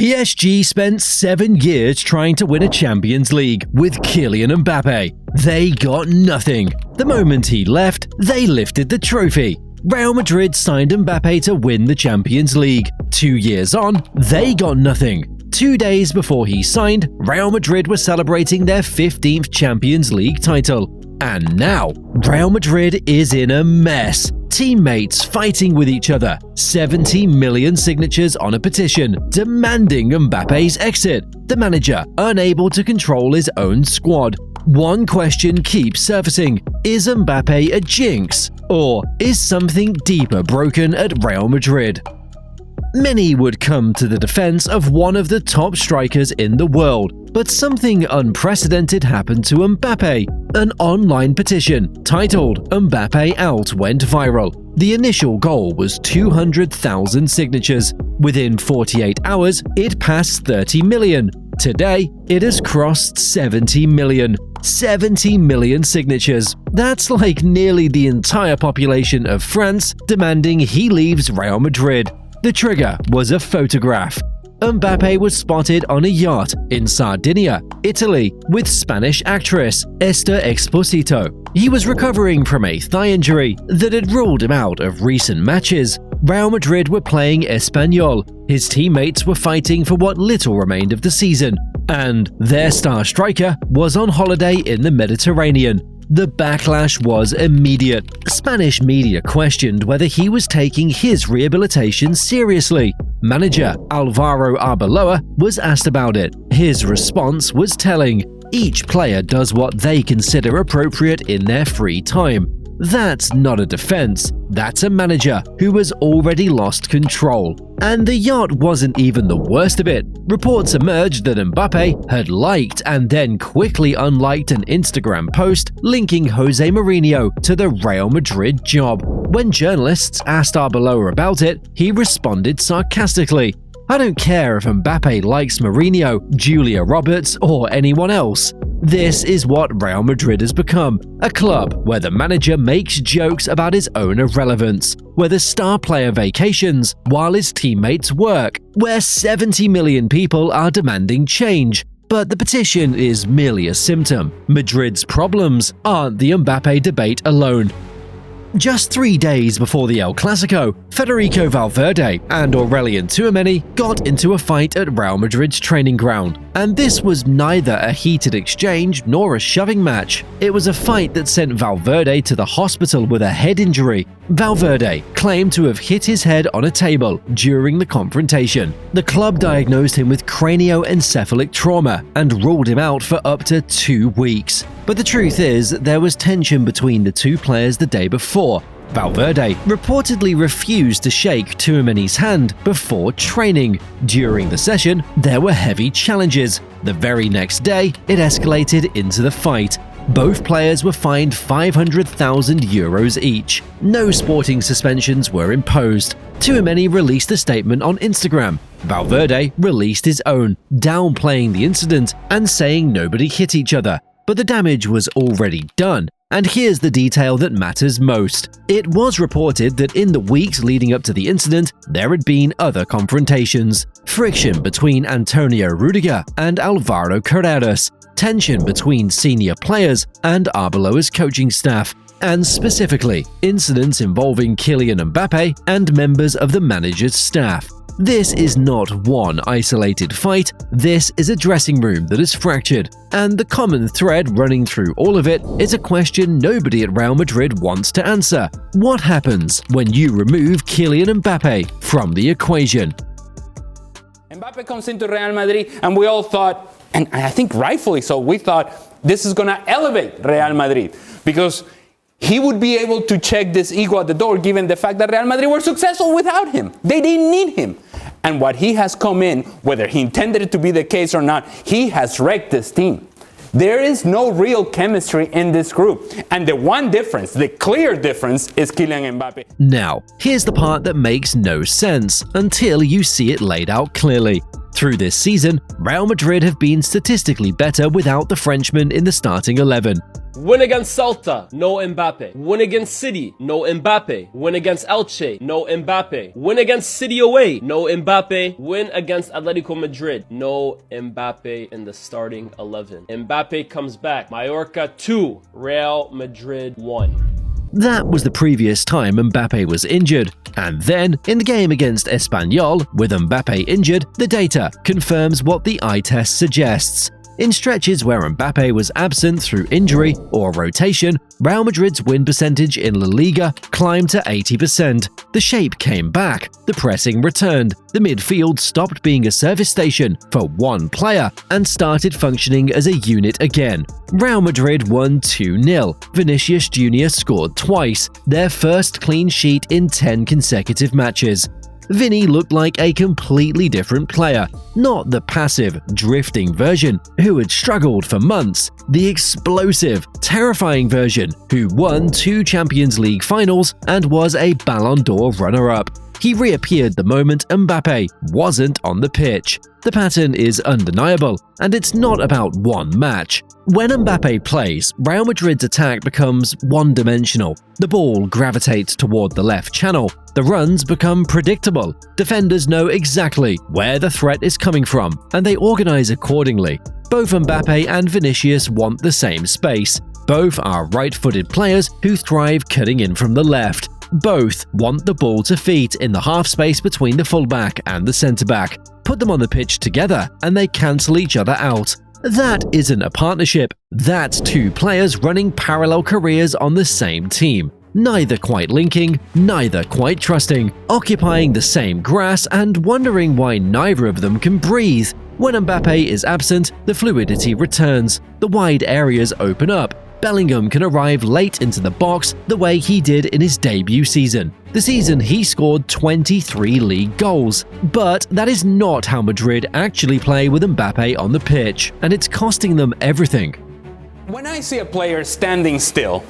PSG spent 7 years trying to win a Champions League with Kylian Mbappe. They got nothing. The moment he left, they lifted the trophy. Real Madrid signed Mbappe to win the Champions League. 2 years on, they got nothing. 2 days before he signed, Real Madrid were celebrating their 15th Champions League title. And now, Real Madrid is in a mess. Teammates fighting with each other, 70 million signatures on a petition demanding Mbappe's exit, the manager unable to control his own squad. One question keeps surfacing: is Mbappe a jinx? Or is something deeper broken at Real Madrid? Many would come to the defense of one of the top strikers in the world, but something unprecedented happened to Mbappe. An online petition titled "Mbappe Out" went viral. The initial goal was 200,000 signatures. Within 48 hours, it passed 30 million. Today, it has crossed 70 million. 70 million signatures. That's like nearly the entire population of France demanding he leaves Real Madrid. The trigger was a photograph. Mbappe was spotted on a yacht in Sardinia, Italy, with Spanish actress Esther Exposito. He was recovering from a thigh injury that had ruled him out of recent matches. Real Madrid were playing Espanyol. His teammates were fighting for what little remained of the season, and their star striker was on holiday in the Mediterranean. The backlash was immediate. Spanish media questioned whether he was taking his rehabilitation seriously. Manager Alvaro Arbeloa was asked about it. His response was telling: each player does what they consider appropriate in their free time. That's not a defense. That's a manager who has already lost control. And the yacht wasn't even the worst of it. Reports emerged that Mbappe had liked and then quickly unliked an Instagram post linking Jose Mourinho to the Real Madrid job. When journalists asked Arbeloa about it, he responded sarcastically: "I don't care if Mbappe likes Mourinho, Julia Roberts, or anyone else. This is what Real Madrid has become, a club where the manager makes jokes about his own irrelevance, where the star player vacations while his teammates work, where 70 million people are demanding change." But the petition is merely a symptom. Madrid's problems aren't the Mbappe debate alone. Just 3 days before the El Clasico, Federico Valverde and Aurelien Tchouameni got into a fight at Real Madrid's training ground. And this was neither a heated exchange nor a shoving match. It was a fight that sent Valverde to the hospital with a head injury. Valverde claimed to have hit his head on a table during the confrontation. The club diagnosed him with cranioencephalic trauma and ruled him out for up to 2 weeks. But the truth is, there was tension between the two players the day before. Valverde reportedly refused to shake Tchouameni's hand before training. During the session, there were heavy challenges. The very next day, it escalated into the fight. Both players were fined €500,000 each. No sporting suspensions were imposed. Tchouameni released a statement on Instagram. Valverde released his own, downplaying the incident and saying nobody hit each other. But the damage was already done. And here's the detail that matters most. It was reported that in the weeks leading up to the incident, there had been other confrontations. Friction between Antonio Rudiger and Alvaro Carreras. Tension between senior players and Arbeloa's coaching staff. And specifically, incidents involving Kylian Mbappe and members of the manager's staff. This is not one isolated fight, this is a dressing room that is fractured. And the common thread running through all of it is a question nobody at Real Madrid wants to answer. What happens when you remove Kylian Mbappe from the equation? Mbappe comes into Real Madrid and we all thought, and I think rightfully so, we thought this is going to elevate Real Madrid because he would be able to check this ego at the door given the fact that Real Madrid were successful without him. They didn't need him. And what he has come in, whether he intended it to be the case or not, he has wrecked this team. There is no real chemistry in this group. And the one difference, the clear difference, is Kylian Mbappe. Now, here's the part that makes no sense until you see it laid out clearly. Through this season, Real Madrid have been statistically better without the Frenchman in the starting 11. Win against Celta, no Mbappe. Win against City, no Mbappe. Win against Elche, no Mbappe. Win against City away, no Mbappe. Win against Atletico Madrid, no Mbappe in the starting 11. Mbappe comes back. Mallorca 2, Real Madrid 1. That was the previous time Mbappe was injured. And then, in the game against Espanyol, with Mbappe injured, the data confirms what the eye test suggests. In stretches where Mbappe was absent through injury or rotation, Real Madrid's win percentage in La Liga climbed to 80%. The shape came back, the pressing returned, the midfield stopped being a service station for one player and started functioning as a unit again. Real Madrid won 2-0. Vinicius Jr. scored twice, their first clean sheet in 10 consecutive matches. Vinny looked like a completely different player, not the passive, drifting version who had struggled for months, the explosive, terrifying version who won 2 Champions League finals and was a Ballon d'Or runner-up. He reappeared the moment Mbappe wasn't on the pitch. The pattern is undeniable, and it's not about one match. When Mbappe plays, Real Madrid's attack becomes one-dimensional. The ball gravitates toward the left channel. The runs become predictable. Defenders know exactly where the threat is coming from, and they organize accordingly. Both Mbappe and Vinicius want the same space. Both are right-footed players who thrive cutting in from the left. Both want the ball to feet in the half space between the fullback and the centre-back. Put them on the pitch together and they cancel each other out. That isn't a partnership. That's 2 players running parallel careers on the same team. Neither quite linking, neither quite trusting, occupying the same grass and wondering why neither of them can breathe. When Mbappe is absent, the fluidity returns. The wide areas open up. Bellingham can arrive late into the box the way he did in his debut season. The season he scored 23 league goals. But that is not how Madrid actually play with Mbappe on the pitch, and it's costing them everything. When I see a player standing still,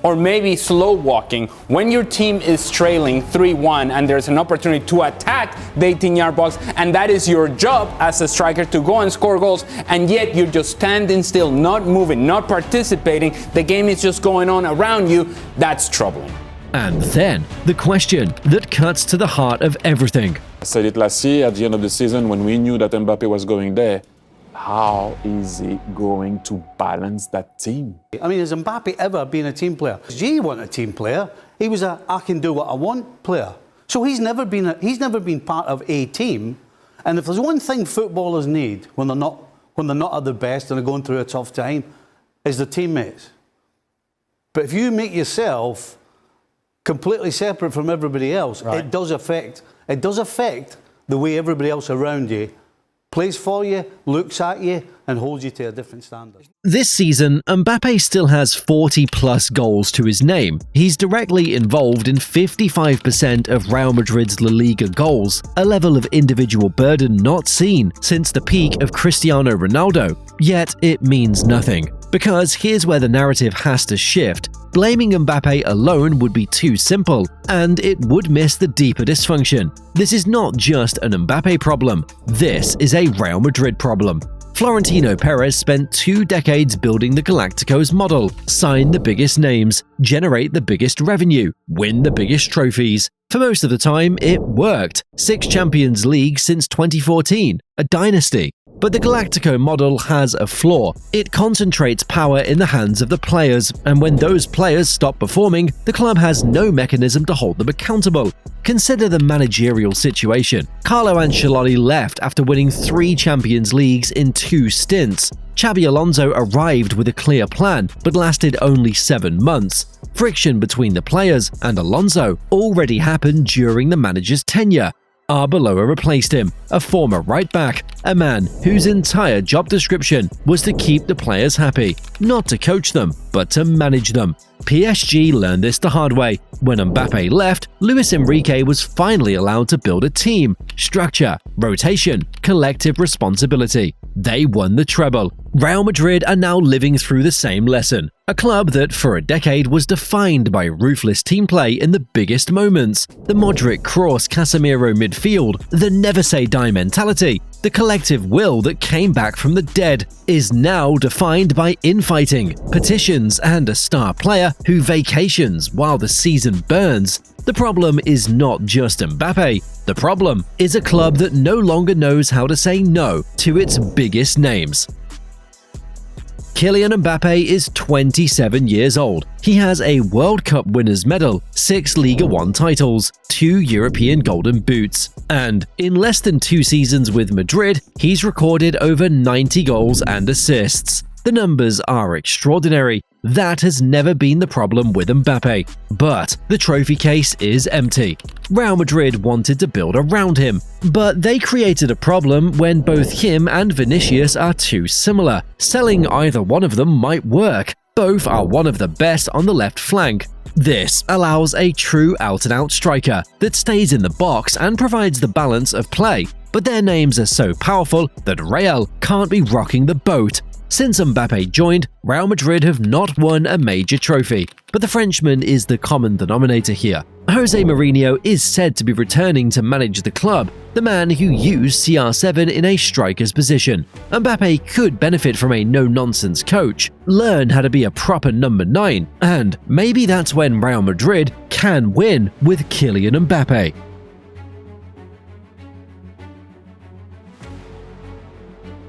or maybe slow walking, when your team is trailing 3-1 and there's an opportunity to attack the 18-yard box, and that is your job as a striker to go and score goals, and yet you're just standing still, not moving, not participating, the game is just going on around you, that's troubling. And then, the question that cuts to the heart of everything. I said it last year at the end of the season when we knew that Mbappe was going there. How is he going to balance that team? I mean, has Mbappe ever been a team player? He wasn't a team player. He was a I can do what I want player. So he's never been part of a team. And if there's one thing footballers need when they're not at their best and they're going through a tough time, is the teammates. But if you make yourself completely separate from everybody else, right, it does affect the way everybody else around you plays for you, looks at you, and holds you to a different standard. This season, Mbappe still has 40-plus goals to his name. He's directly involved in 55% of Real Madrid's La Liga goals, a level of individual burden not seen since the peak of Cristiano Ronaldo. Yet it means nothing. Because here's where the narrative has to shift. Blaming Mbappe alone would be too simple, and it would miss the deeper dysfunction. This is not just an Mbappe problem. This is a Real Madrid problem. Florentino Perez spent 2 decades building the Galacticos model, sign the biggest names, generate the biggest revenue, win the biggest trophies. For most of the time, it worked. 6 Champions League since 2014, a dynasty. But the Galactico model has a flaw. It concentrates power in the hands of the players, and when those players stop performing, the club has no mechanism to hold them accountable. Consider the managerial situation. Carlo Ancelotti left after winning 3 Champions Leagues in 2 stints. Xabi Alonso arrived with a clear plan, but lasted only 7 months. Friction between the players and Alonso already happened during the manager's tenure. Arbeloa replaced him, a former right-back, a man whose entire job description was to keep the players happy, not to coach them, but to manage them. PSG learned this the hard way. When Mbappe left, Luis Enrique was finally allowed to build a team, structure, rotation, collective responsibility. they won the treble. Real Madrid are now living through the same lesson. A club that for a decade was defined by ruthless team play in the biggest moments. The Modric, Kroos, Casemiro midfield, the never-say-die mentality, the collective will that came back from the dead, is now defined by infighting, petitions, and a star player who vacations while the season burns. The problem is not just Mbappe. The problem is a club that no longer knows how to say no to its biggest names. Kylian Mbappe is 27 years old. He has a World Cup winners medal, 6 Liga 1 titles, 2 European Golden Boots, and in less than 2 seasons with Madrid, he's recorded over 90 goals and assists. The numbers are extraordinary. That has never been the problem with Mbappe. But the trophy case is empty. Real Madrid wanted to build around him, but they created a problem when both him and Vinicius are too similar. Selling either one of them might work. Both are one of the best on the left flank. This allows a true out-and-out striker that stays in the box and provides the balance of play. But their names are so powerful that Real can't be rocking the boat. Since Mbappe joined, Real Madrid have not won a major trophy, but the Frenchman is the common denominator here. Jose Mourinho is said to be returning to manage the club, the man who used CR7 in a striker's position. Mbappe could benefit from a no-nonsense coach, learn how to be a proper number 9, and maybe that's when Real Madrid can win with Kylian Mbappe.